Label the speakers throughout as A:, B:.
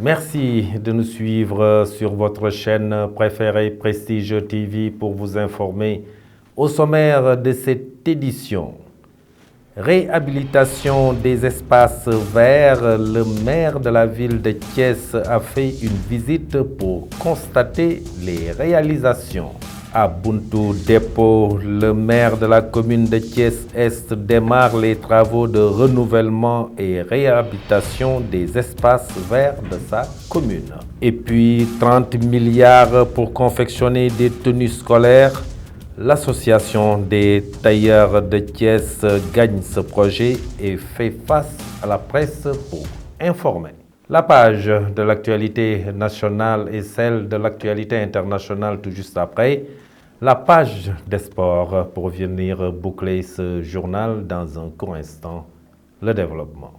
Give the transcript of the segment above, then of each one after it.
A: Merci de nous suivre sur votre chaîne préférée Prestige TV pour vous informer au sommaire de cette édition. Réhabilitation des espaces verts, le maire de la ville de Thiès a fait une visite pour constater les réalisations. À Buntu Dépôt, le maire de la commune de Thiès-Est démarre les travaux de renouvellement et réhabilitation des espaces verts de sa commune. Et puis 30 milliards pour confectionner des tenues scolaires. L'association des tailleurs de Thiès gagne ce projet et fait face à la presse pour informer. La page de l'actualité nationale et celle de l'actualité internationale tout juste après. La page des sports pour venir boucler ce journal dans un court instant. Le développement.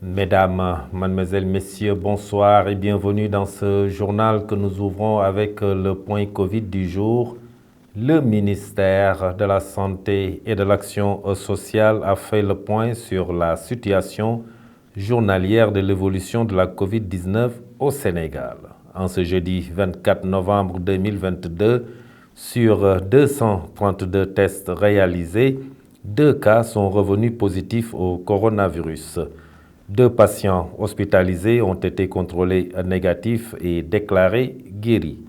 A: Mesdames, mademoiselles, messieurs, bonsoir et bienvenue dans ce journal que nous ouvrons avec le point Covid du jour. Le ministère de la Santé et de l'Action sociale a fait le point sur la situation journalière de l'évolution de la COVID-19 au Sénégal. En ce jeudi 24 novembre 2022, sur 232 tests réalisés, 2 cas sont revenus positifs au coronavirus. 2 patients hospitalisés ont été contrôlés négatifs et déclarés guéris.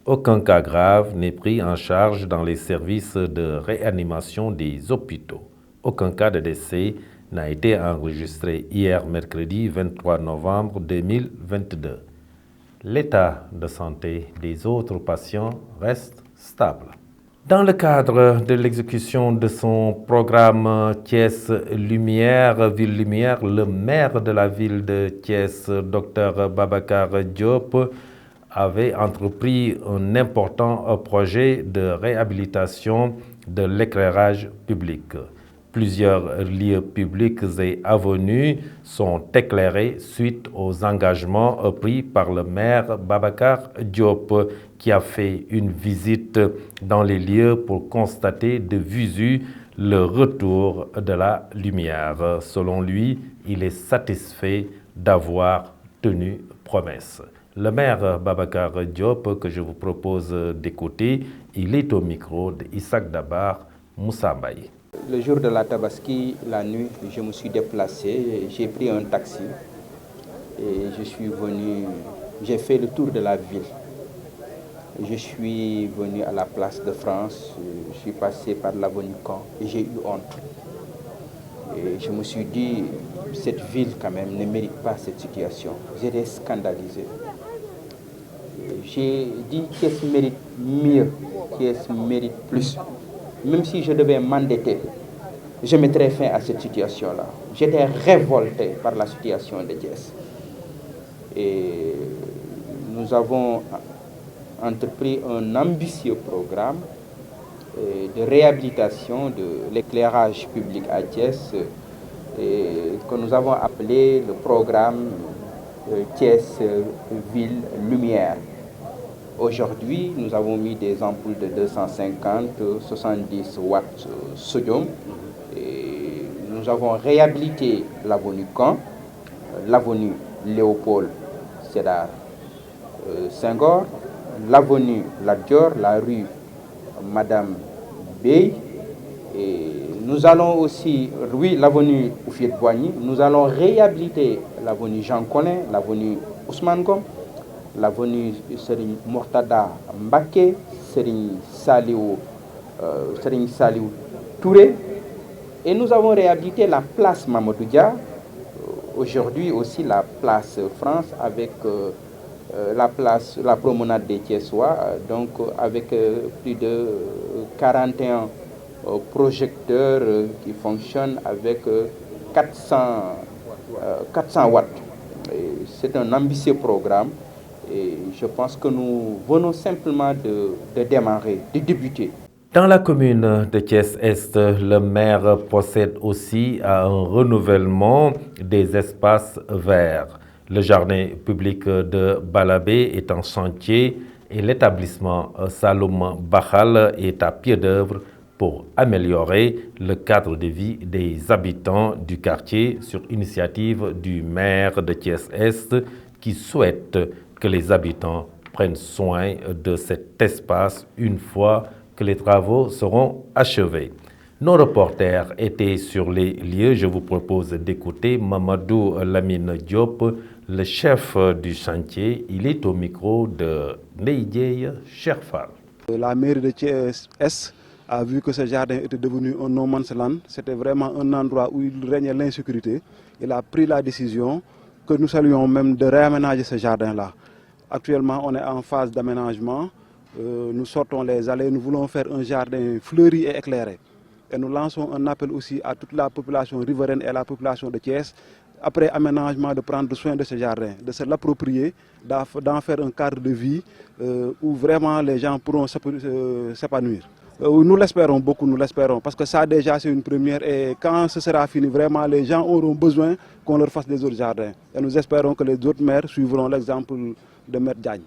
A: Aucun cas grave n'est pris en charge dans les services de réanimation des hôpitaux. Aucun cas de décès n'a été enregistré hier mercredi 23 novembre 2022. L'état de santé des autres patients reste stable. Dans le cadre de l'exécution de son programme Thiès Lumière, Ville Lumière, le maire de la ville de Thiès, Dr Babacar Diop, avait entrepris un important projet de réhabilitation de l'éclairage public. Plusieurs lieux publics et avenues sont éclairés suite aux engagements pris par le maire Babacar Diop, qui a fait une visite dans les lieux pour constater de visu le retour de la lumière. Selon lui, il est satisfait d'avoir tenu promesse. Le maire Babacar Diop, que je vous propose d'écouter, il est au micro d'Isaac Dabar Moussambaye.
B: Le jour de la Tabaski, la nuit, je me suis déplacé, j'ai pris un taxi et je suis venu, j'ai fait le tour de la ville. Je suis venu à la place de France, je suis passé par l'avenue Caen et j'ai eu honte. Et je me suis dit, cette ville quand même ne mérite pas cette situation. J'étais scandalisé. J'ai dit qu'est-ce mérite mieux, qu'est-ce mérite plus. Même si je devais m'endetter, je mettrais fin à cette situation-là. J'étais révolté par la situation de Thiès. Et nous avons entrepris un ambitieux programme de réhabilitation de l'éclairage public à Thiès que nous avons appelé le programme Thiès Ville Lumière. Aujourd'hui, nous avons mis des ampoules de 250, 70 watts sodium. Et nous avons réhabilité l'avenue Caen, l'avenue Léopold Sédar Senghor, l'avenue Lat Dior, la rue Madame Bey. Et nous allons aussi, oui, l'avenue Houphouët-Boigny. Nous allons réhabiliter l'avenue Jean Collin, l'avenue Ousmane Ngom, l'avenue Serigne Mourtada Mbaké, Serigne Saliou Touré. Et nous avons réhabilité la place Mamadou Dia, aujourd'hui aussi la place France avec la promenade des Thiessois, donc avec plus de 41 projecteurs qui fonctionnent avec 400 watts. C'est un ambitieux programme. Et je pense que nous venons simplement de démarrer, de débuter.
A: Dans la commune de Thiès-Est, le maire procède aussi à un renouvellement des espaces verts. Le jardin public de Balabé est en chantier et l'établissement Saloum Bakhal est à pied d'œuvre pour améliorer le cadre de vie des habitants du quartier sur initiative du maire de Thiès-Est qui souhaite que les habitants prennent soin de cet espace une fois que les travaux seront achevés. Nos reporters étaient sur les lieux. Je vous propose d'écouter Mamadou Lamine Diop, le chef du chantier. Il est au micro de Ndeye Cherfal.
C: La mairie de Thiès-Est a vu que ce jardin était devenu un no man's land. C'était vraiment un endroit où il régnait l'insécurité. Il a pris la décision, que nous saluons même, de réaménager ce jardin-là. Actuellement, on est en phase d'aménagement. Nous sortons les allées. Nous voulons faire un jardin fleuri et éclairé. Et nous lançons un appel aussi à toute la population riveraine et à la population de Thiès, après aménagement, de prendre soin de ce jardin, de se l'approprier, d'en faire un cadre de vie où vraiment les gens pourront s'épanouir. Nous l'espérons beaucoup, nous l'espérons, parce que ça déjà c'est une première et quand ce sera fini, vraiment les gens auront besoin qu'on leur fasse des autres jardins. Et nous espérons que les autres maires suivront l'exemple de Maître Diagne.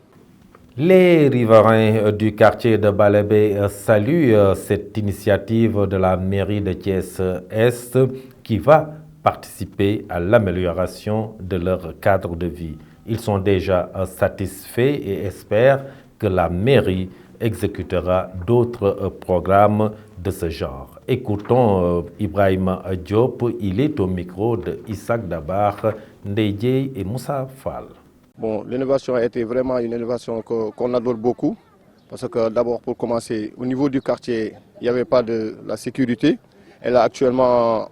A: Les riverains du quartier de Balébé saluent cette initiative de la mairie de Thiès-Est qui va participer à l'amélioration de leur cadre de vie. Ils sont déjà satisfaits et espèrent que la mairie exécutera d'autres programmes de ce genre. Écoutons Ibrahima Diop, il est au micro de Isaac Dabar, Ndeye et Moussa Fall.
D: Bon, l'innovation a été vraiment une innovation qu'on adore beaucoup, parce que d'abord, pour commencer, au niveau du quartier, il n'y avait pas de la sécurité. Et là, actuellement,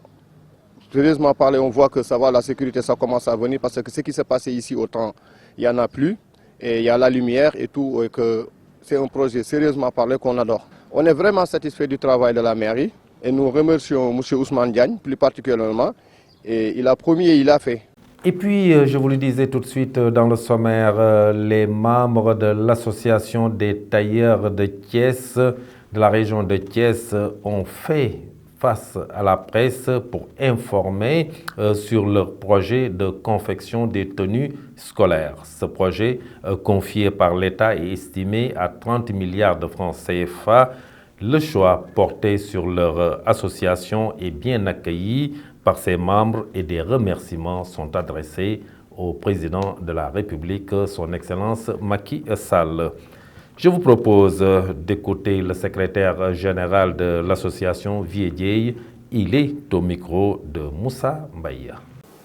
D: sérieusement parlé, on voit que ça va, la sécurité, ça commence à venir, parce que ce qui s'est passé ici autant, il n'y en a plus, et il y a la lumière et tout, et que c'est un projet, sérieusement parlé, qu'on adore. On est vraiment satisfait du travail de la mairie, et nous remercions M. Ousmane Diagne, plus particulièrement, et il a promis et il a fait.
A: Et puis, je vous le disais tout de suite dans le sommaire, les membres de l'association des tailleurs de Thiès, de la région de Thiès, ont fait face à la presse pour informer sur leur projet de confection des tenues scolaires. Ce projet, confié par l'État, est estimé à 30 milliards de francs CFA. Le choix porté sur leur association est bien accueilli par ses membres et des remerciements sont adressés au président de la République, son Excellence Macky Sall. Je vous propose d'écouter le secrétaire général de l'association Viedieye. Il est au micro de Moussa Mbaye.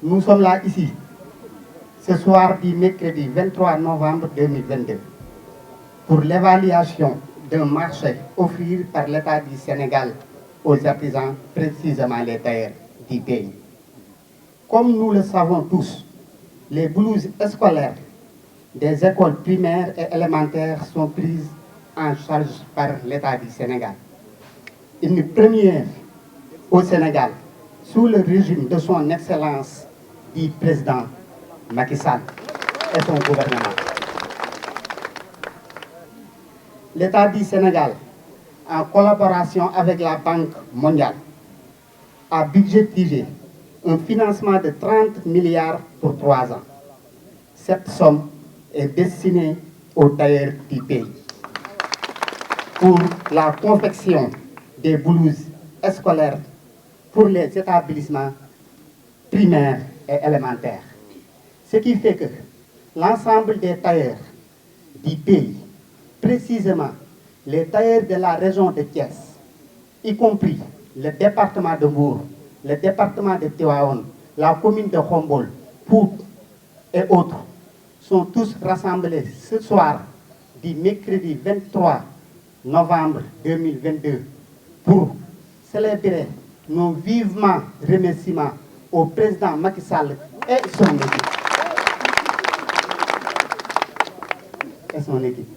E: Nous sommes là ici, ce soir du mercredi 23 novembre 2022, pour l'évaluation d'un marché offert par l'État du Sénégal aux artisans, précisément les tailleurs du pays. Comme nous le savons tous, les blouses scolaires des écoles primaires et élémentaires sont prises en charge par l'État du Sénégal. Une première au Sénégal, sous le régime de son Excellence du président Macky Sall et son gouvernement. L'État du Sénégal, en collaboration avec la Banque mondiale, a budgétisé un financement de 30 milliards pour 3 ans. Cette somme est destinée aux tailleurs du pays pour la confection des blouses scolaires pour les établissements primaires et élémentaires. Ce qui fait que l'ensemble des tailleurs du pays, précisément les tailleurs de la région de Thiès, y compris le département de Mbour, le département de Tivaouane, la commune de Khombol, Pout et autres, sont tous rassemblés ce soir du mercredi 23 novembre 2022 pour célébrer nos vivants remerciements au président Macky Sall et son équipe.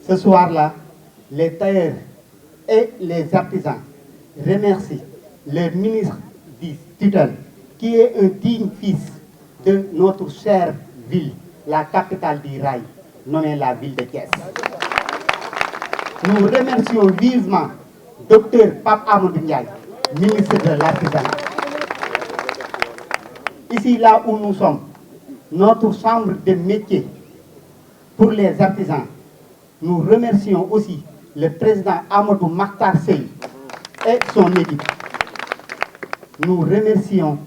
E: Ce soir-là, les tailleurs et les artisans remercient le ministre du tutelle, qui est un digne fils de notre chère ville, la capitale du rail, nommée la ville de Thiès. Nous remercions vivement Dr Pape Amadou Ndiaye, ministre de l'Artisanat. Ici, là où nous sommes, notre chambre de métier pour les artisans. Nous remercions aussi le président Amadou Makhtar Sey et son équipe. Nous remercions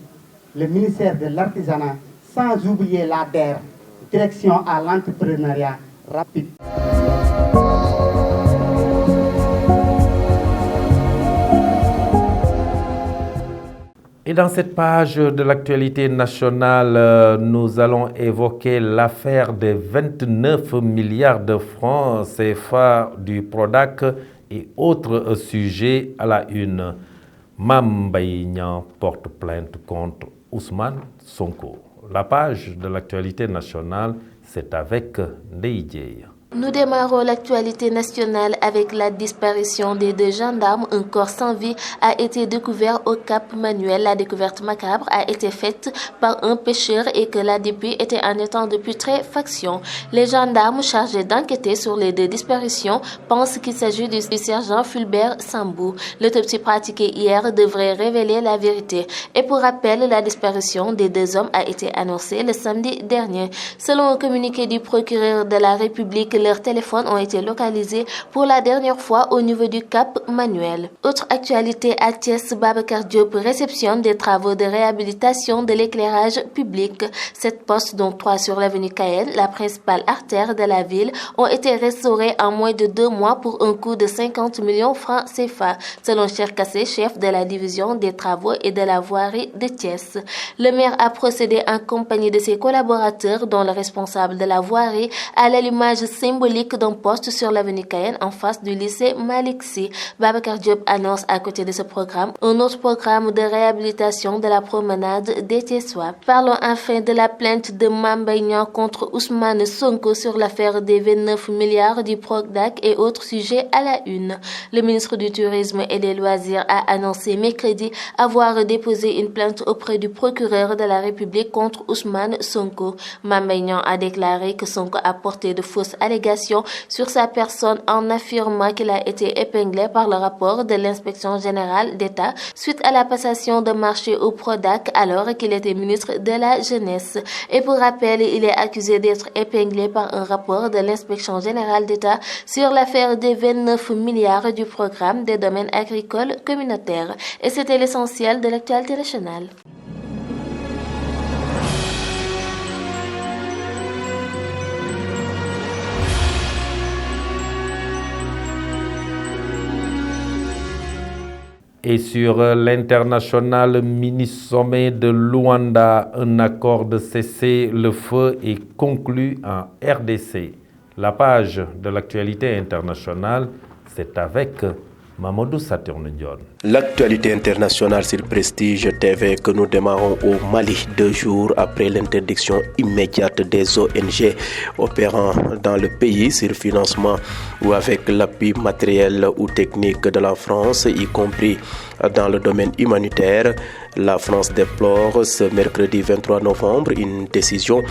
E: le ministère de l'Artisanat, sans oublier la DER, Direction à l'entrepreneuriat rapide.
A: Et dans cette page de l'actualité nationale, nous allons évoquer l'affaire des 29 milliards de francs CFA du Prodac et autres sujets à la une. Mame Mbaye Niang porte plainte contre Ousmane Sonko. La page de l'actualité nationale, c'est avec Ndeye Dieye.
F: Nous démarrons l'actualité nationale avec la disparition des deux gendarmes. Un corps sans vie a été découvert au Cap Manuel. La découverte macabre a été faite par un pêcheur et que la DPI était en état de putréfaction. Les gendarmes chargés d'enquêter sur les deux disparitions pensent qu'il s'agit du sergent Fulbert Sambou. L'autopsie pratiquée hier devrait révéler la vérité. Et pour rappel, la disparition des deux hommes a été annoncée le samedi dernier. Selon un communiqué du procureur de la République, leurs téléphones ont été localisés pour la dernière fois au niveau du Cap Manuel. Autre actualité à Thiès, Babacar Diop réceptionne des travaux de réhabilitation de l'éclairage public. 7 postes, dont 3 sur l'avenue Cayenne, la principale artère de la ville, ont été restaurés en moins de 2 mois pour un coût de 50 millions francs CFA, selon Cheikh Kassé, chef de la division des travaux et de la voirie de Thiès. Le maire a procédé en compagnie de ses collaborateurs, dont le responsable de la voirie, à l'allumage symbolique d'un poste sur l'avenue Cayenne en face du lycée Malick Sy. Babacar Diop annonce à côté de ce programme un autre programme de réhabilitation de la promenade des Thiessois. Parlons enfin de la plainte de Mame Mbaye Niang contre Ousmane Sonko sur l'affaire des 29 milliards du Prodac et autres sujets à la une. Le ministre du Tourisme et des Loisirs a annoncé mercredi avoir déposé une plainte auprès du procureur de la République contre Ousmane Sonko. Mame Mbaye Niang a déclaré que Sonko a porté de fausses allégations sur sa personne en affirmant qu'il a été épinglé par le rapport de l'inspection générale d'État suite à la passation de marché au Prodac alors qu'il était ministre de la Jeunesse. Et pour rappel, il est accusé d'être épinglé par un rapport de l'inspection générale d'État sur l'affaire des 29 milliards du programme des domaines agricoles communautaires. Et c'était l'essentiel de l'actualité nationale.
A: Et sur l'international mini-sommet de Luanda, un accord de cessez-le-feu est conclu en RDC. La page de l'actualité internationale, c'est avec Mamadou Saturne Dione.
G: L'actualité internationale sur Prestige TV que nous démarrons au Mali 2 jours après l'interdiction immédiate des ONG opérant dans le pays sur financement ou avec l'appui matériel ou technique de la France, y compris dans le domaine humanitaire. La France déplore ce mercredi 23 novembre une décision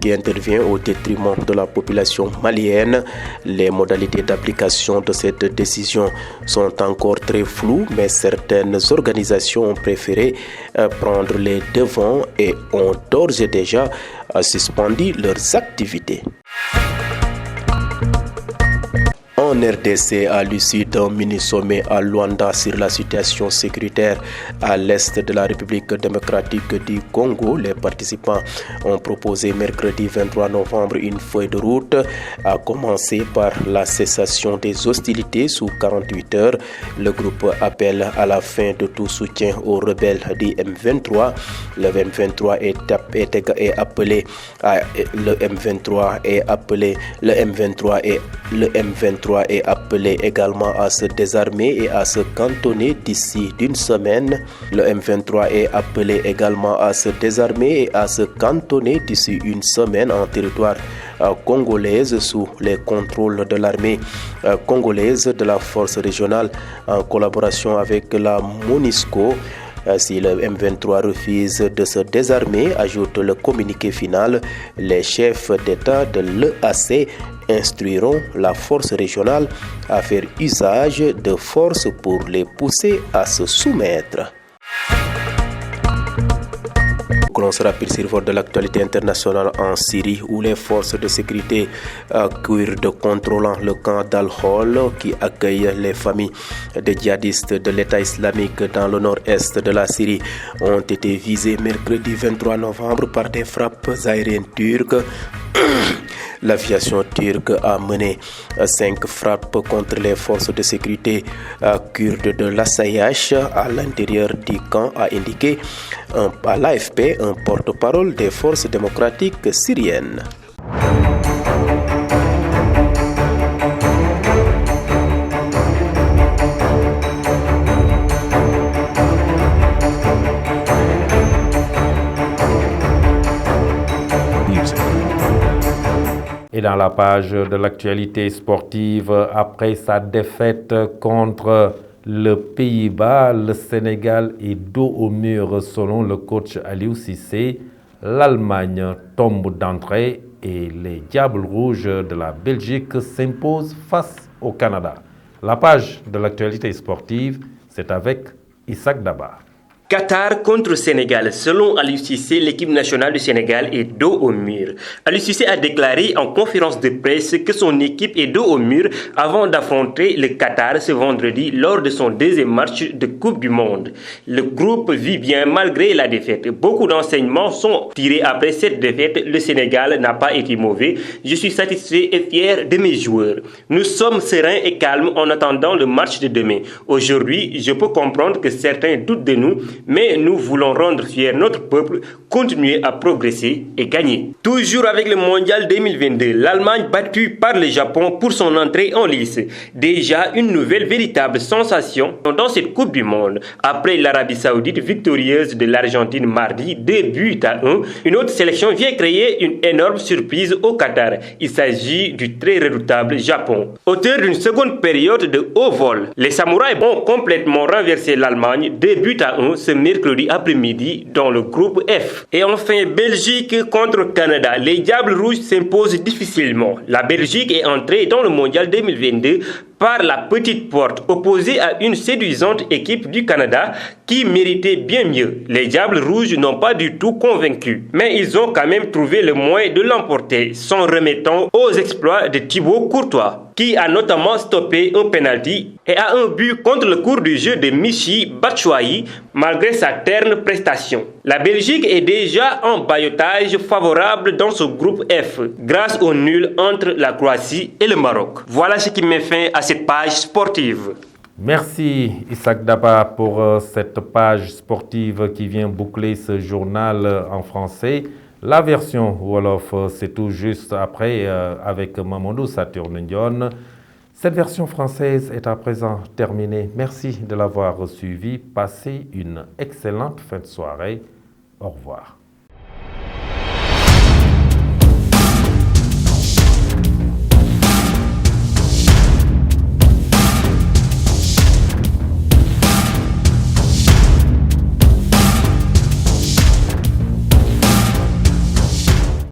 G: qui intervient au détriment de la population malienne. Les modalités d'application de cette décision sont encore très floues, mais certaines organisations ont préféré prendre les devants et ont d'ores et déjà suspendu leurs activités. En RDC, à l'issue d'un mini-sommet à Luanda sur la situation sécuritaire à l'est de la République démocratique du Congo, les participants ont proposé mercredi 23 novembre une feuille de route, à commencer par la cessation des hostilités sous 48 heures. Le groupe appelle à la fin de tout soutien aux rebelles du M23. Le M23 est appelé également à se désarmer et à se cantonner d'ici d'une semaine. Le M23 est appelé également à se désarmer et à se cantonner d'ici une semaine en territoire congolaise sous les contrôles de l'armée congolaise, de la force régionale en collaboration avec la MONUSCO. Si le M23 refuse de se désarmer, ajoute le communiqué final, les chefs d'État de l'EAC instruiront la force régionale à faire usage de force pour les pousser à se soumettre. commence rapide sur votre de l'actualité internationale en Syrie où les forces de sécurité kurde contrôlant le camp d'Al-Hol qui accueille les familles des djihadistes de l'État islamique dans le nord-est de la Syrie ont été visées mercredi 23 novembre par des frappes aériennes turques. L'aviation turque a mené 5 frappes contre les forces de sécurité kurdes de l'Asayash à l'intérieur du camp, a indiqué à l'AFP un porte-parole des forces démocratiques syriennes.
A: Et dans la page de l'actualité sportive, après sa défaite contre le Pays-Bas, le Sénégal est dos au mur selon le coach Aliou Cissé. L'Allemagne tombe d'entrée et les Diables Rouges de la Belgique s'imposent face au Canada. La page de l'actualité sportive, c'est avec Isaac Daba.
H: Qatar contre Sénégal. Selon Aliou Cissé, l'équipe nationale du Sénégal est dos au mur. Aliou Cissé a déclaré en conférence de presse que son équipe est dos au mur avant d'affronter le Qatar ce vendredi lors de son deuxième match de Coupe du Monde. Le groupe vit bien malgré la défaite. Beaucoup d'enseignements sont tirés après cette défaite. Le Sénégal n'a pas été mauvais. Je suis satisfait et fier de mes joueurs. Nous sommes sereins et calmes en attendant le match de demain. Aujourd'hui, je peux comprendre que certains doutent de nous, mais nous voulons rendre fier notre peuple, continuer à progresser et gagner. Toujours avec le Mondial 2022, l'Allemagne battue par le Japon pour son entrée en lice. Déjà une nouvelle véritable sensation dans cette Coupe du Monde. Après l'Arabie Saoudite victorieuse de l'Argentine mardi, 2-1, une autre sélection vient créer une énorme surprise au Qatar. Il s'agit du très redoutable Japon. Auteur d'une seconde période de haut vol, les Samouraïs ont complètement renversé l'Allemagne 2-1 ce mercredi après-midi dans le groupe F. Et enfin, Belgique contre Canada. Les Diables Rouges s'imposent difficilement. La Belgique est entrée dans le Mondial 2022 par la petite porte, opposée à une séduisante équipe du Canada qui méritait bien mieux. Les Diables Rouges n'ont pas du tout convaincu, mais ils ont quand même trouvé le moyen de l'emporter, s'en remettant aux exploits de Thibaut Courtois, qui a notamment stoppé un penalty et a un but contre le cours du jeu de Michy Batshuayi, malgré sa terne prestation. La Belgique est déjà en ballottage favorable dans ce groupe F, grâce au nul entre la Croatie et le Maroc. Voilà ce qui met fin à cette page sportive.
A: Merci Isaac Daba pour cette page sportive qui vient boucler ce journal en français. La version Wolof, c'est tout juste après avec Mamadou Saturne Ndion. Cette version française est à présent terminée. Merci de l'avoir suivi. Passez une excellente fin de soirée. Au revoir.